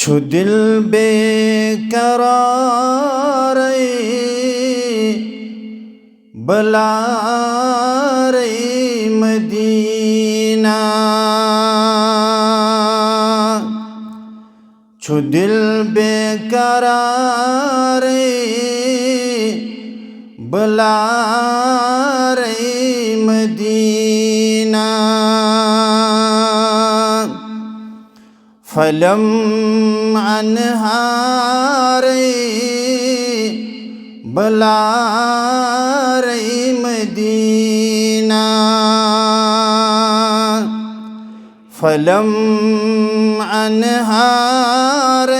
छु दिल बेकरार बलार मदीना छु दिल बेकरार बलार मदीना फलम अनहार बलार मदीना फलम अनहार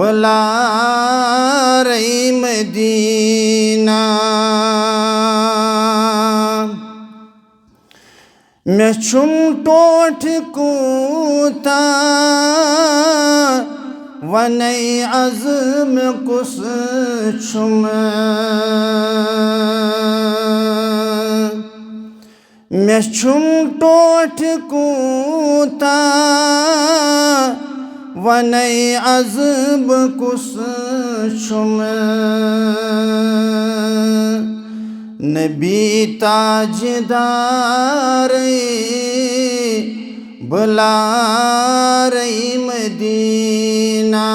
बलार मदीना मैं छुम टोठ कूता वनई अज़्म कुस छुम मैं छुम टोठ कूता वनई अज़्म कुस छुम नबी ताजदार बलार मदीना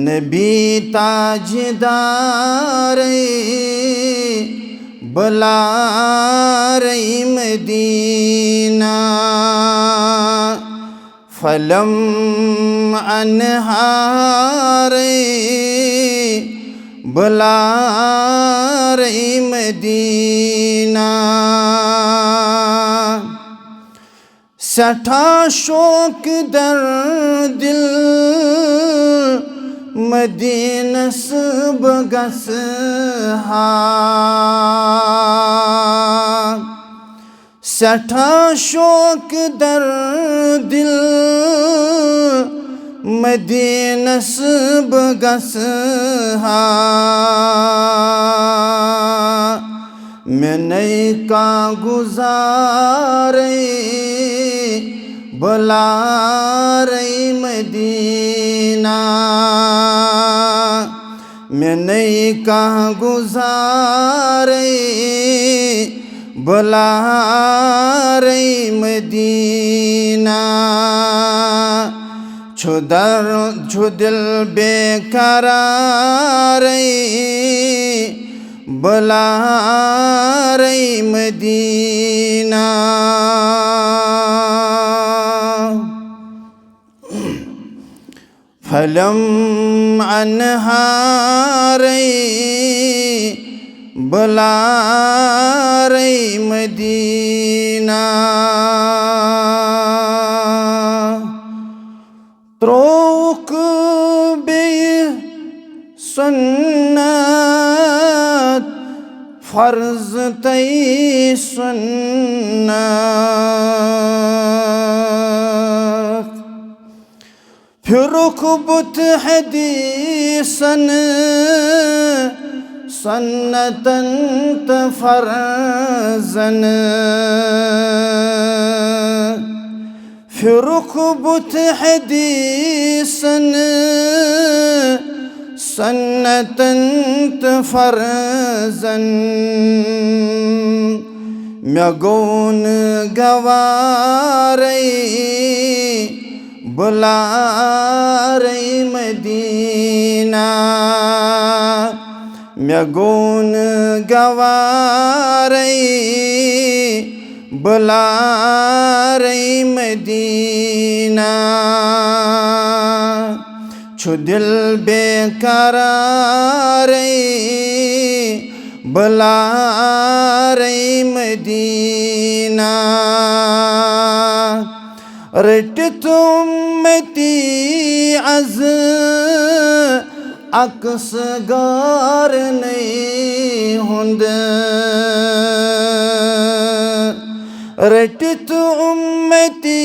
नबी ताजदार बलार मदीना फलम अनहार बलार मदीना सठा शोक दर दिल मदीनस बगस हा सठा शोक दर दिल मदीनस बगस हा मैं नई का गुजारे बलार मदीना मैं नई का गुजारे बलार मदीना छु दिल बेकरार बलार मदीना फलम अनहार बलार मदीना त्रोक बे सुन्नत फर्ज तई सुन्नत फिरुख बुत हदीसन सन्नतन फर्जन फिरुख बुत हदीसन सन्नतन फर्जन म्यगोन गवारे बलार मदीना म्यगोन गवारे बलार मदीना छु दिल बेकरार बलार मदीना रट उम्मती अज़ अक्स गार नहीं हुंद रट उम्मती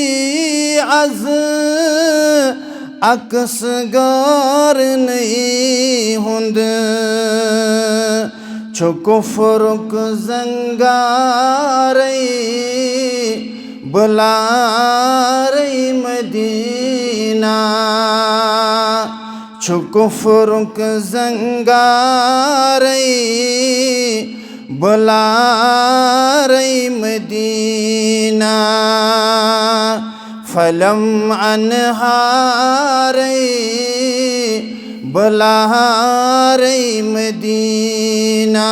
अज़ अक्स गार नहीं हुंद छुको फरुक जंगारे बला मदीना छु कुफ्रुक जंगारई बुलारई मदीना फलम अनहारई बुलारई मदीना